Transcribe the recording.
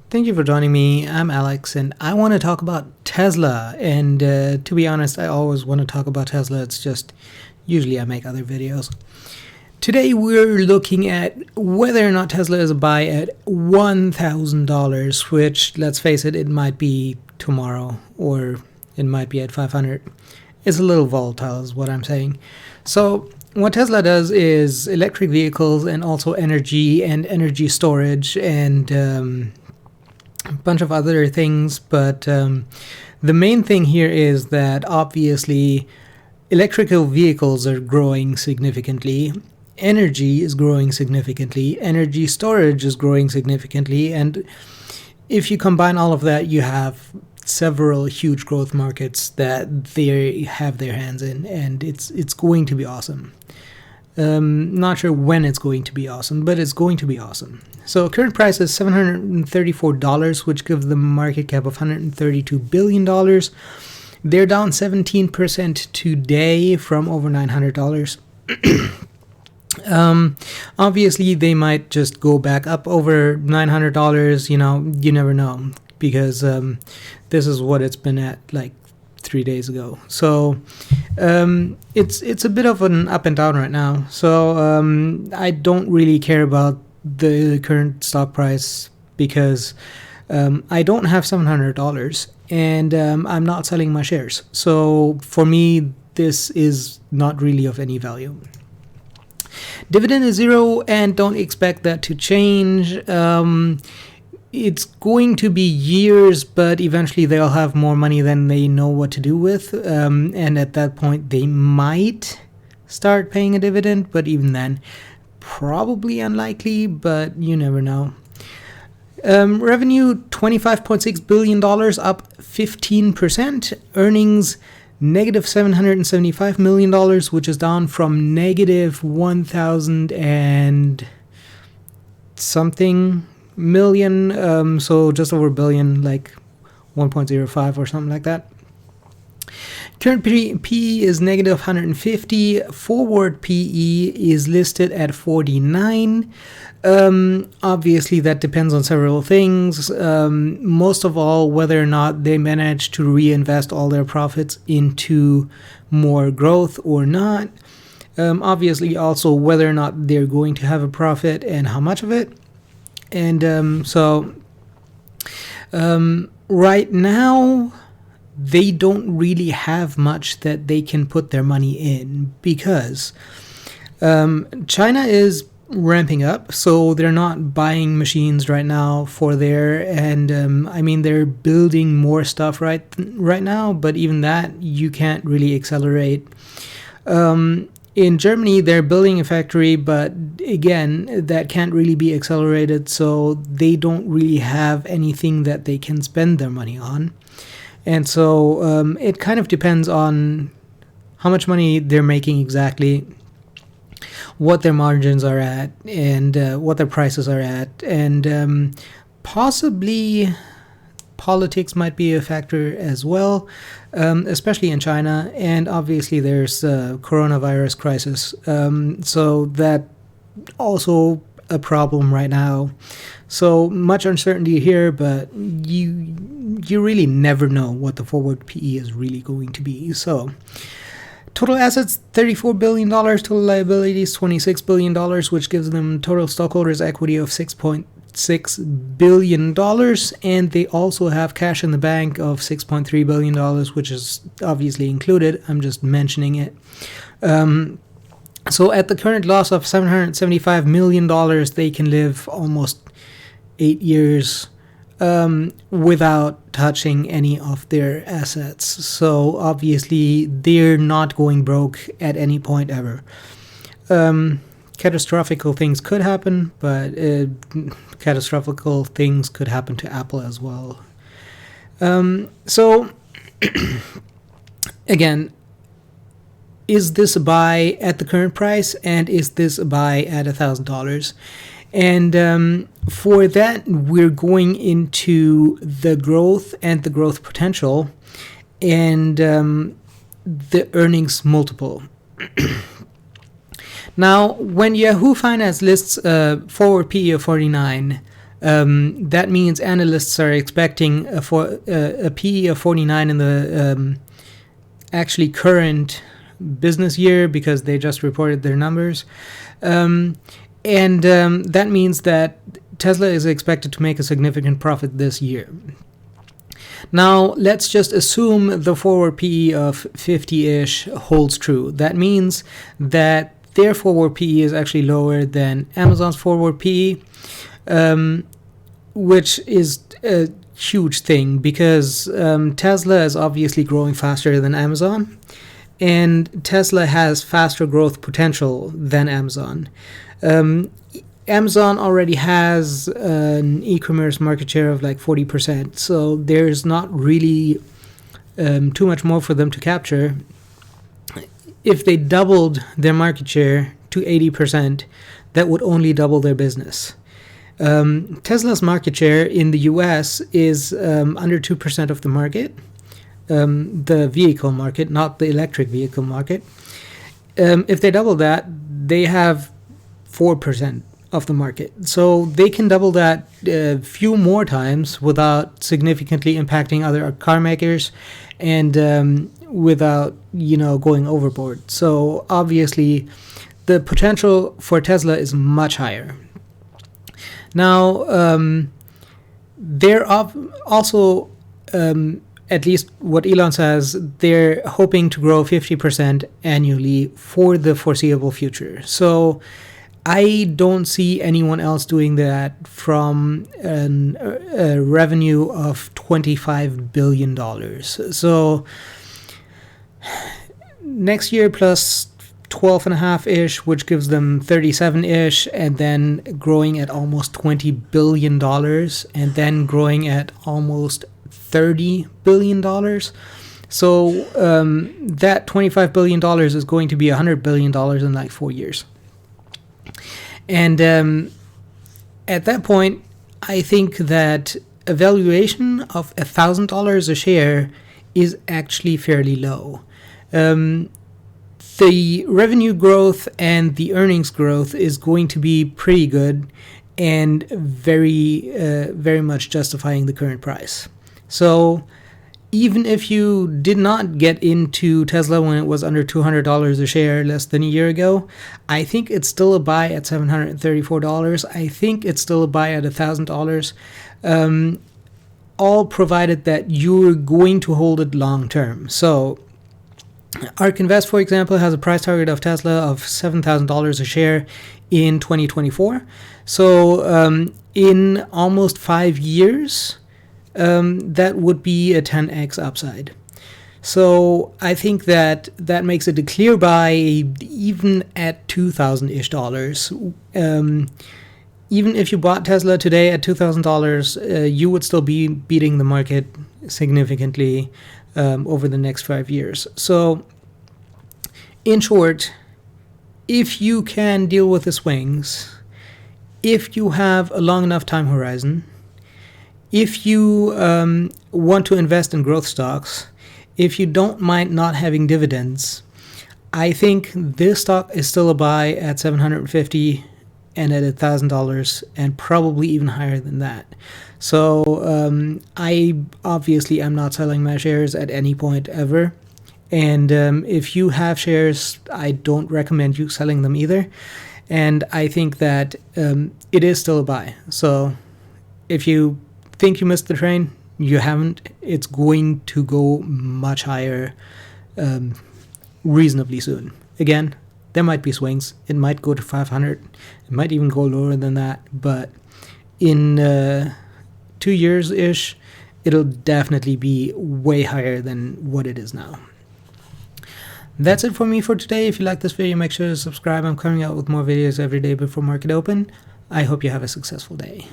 Thank you for joining me. I'm Alex, and I want to talk about Tesla. And to be honest, I always want to talk about Tesla. It's just usually I make other videos. Today, we're looking at whether or not Tesla is a buy at $1,000, which, let's face it, it might be tomorrow or it might be at 500. It's a little volatile, is what I'm saying. So, what Tesla does is electric vehicles and also energy and energy storage and a bunch of other things, but the main thing here is that obviously electrical vehicles are growing significantly, energy is growing significantly, energy storage is growing significantly, and if you combine all of that, you have several huge growth markets that they have their hands in, and it's going to be awesome. Not sure when it's going to be awesome, but it's going to be awesome. So current price is $734, which gives them a market cap of $132 billion. They're down 17% today from over $900. Obviously, they might just go back up over $900. You never know, because this is what it's been at like 3 days ago. So it's a bit of an up and down right now. So I don't really care about the current stock price because I don't have $700 and I'm not selling my shares. So for me, this is not really of any value. Dividend is 0 and don't expect that to change. It's going to be years, but eventually they'll have more money than they know what to do with. And at that point, they might start paying a dividend, but even then, probably unlikely, but you never know. Revenue, $25.6 billion, up 15%. Earnings, negative $775 million, which is down from negative 1,000 and something million, so just over a billion, like 1.05 or something like that. Current PE is negative 150. Forward PE is listed at 49. Obviously, that depends on several things. Most of all, whether or not they manage to reinvest all their profits into more growth or not. Obviously, also whether or not they're going to have a profit and how much of it. And right now, they don't really have much that they can put their money in because China is ramping up, so they're not buying machines right now for there. And they're building more stuff right now, but even that you can't really accelerate. In Germany, they're building a factory, but again, that can't really be accelerated, so they don't really have anything that they can spend their money on. And so it kind of depends on how much money they're making exactly, what their margins are at, and what their prices are at, and possibly politics might be a factor as well, especially in China, and obviously there's coronavirus crisis, so that also a problem right now. So much uncertainty here, but you really never know what the forward PE is really going to be. So total assets, $34 billion, total liabilities, $26 billion, which gives them total stockholders' equity of $6.6 billion, and they also have cash in the bank of $6.3 billion, which is obviously included. I'm just mentioning it. So at the current loss of $775 million, they can live almost 8 years without touching any of their assets. So obviously they're not going broke at any point ever. Catastrophic things could happen, but catastrophic things could happen to Apple as well. So again, is this a buy at the current price, and is this a buy at $1,000? And for that, we're going into the growth and the growth potential and the earnings multiple. Now, when Yahoo Finance lists forward PE of 49, That means analysts are expecting a PE of 49 in the actually current business year, because they just reported their numbers. That means that Tesla is expected to make a significant profit this year. Now, let's just assume the forward PE of 50-ish holds true. That means that their forward PE is actually lower than Amazon's forward PE, which is a huge thing, because Tesla is obviously growing faster than Amazon, and Tesla has faster growth potential than Amazon. Amazon already has an e-commerce market share of like 40%, so there's not really too much more for them to capture. If they doubled their market share to 80%, that would only double their business. Tesla's market share in the US is under 2% of the market, the vehicle market, not the electric vehicle market. If they double that, they have 4% of the market. So they can double that a few more times without significantly impacting other car makers and without, going overboard. So obviously the potential for Tesla is much higher. Now, they're also, at least what Elon says, they're hoping to grow 50% annually for the foreseeable future. So I don't see anyone else doing that from a revenue of $25 billion. So next year plus 12.5-ish, which gives them 37-ish, and then growing at almost $20 billion, and then growing at almost $30 billion. So that $25 billion is going to be $100 billion in like 4 years. And at that point, I think that a valuation of $1,000 a share is actually fairly low. The revenue growth and the earnings growth is going to be pretty good and very, very much justifying the current price. So even if you did not get into Tesla when it was under $200 a share less than a year ago, I think it's still a buy at $734. I think it's still a buy at $1,000, all provided that you're going to hold it long term. So ARK Invest, for example, has a price target of Tesla of $7,000 a share in 2024. So in almost 5 years, that would be a 10x upside. So I think that makes it a clear buy even at $2,000-ish dollars. Even if you bought Tesla today at $2,000, you would still be beating the market significantly over the next 5 years. So in short, if you can deal with the swings, if you have a long enough time horizon, if you want to invest in growth stocks, if you don't mind not having dividends, I think this stock is still a buy at $750 and at $1,000 and probably even higher than that. So I obviously am not selling my shares at any point ever. And if you have shares, I don't recommend you selling them either. And I think that it is still a buy. So if you think you missed the train, you haven't. It's going to go much higher reasonably soon. Again, there might be swings. It might go to 500. It might even go lower than that. But in 2 years-ish, it'll definitely be way higher than what it is now. That's it for me for today. If you like this video, make sure to subscribe. I'm coming out with more videos every day before market open. I hope you have a successful day.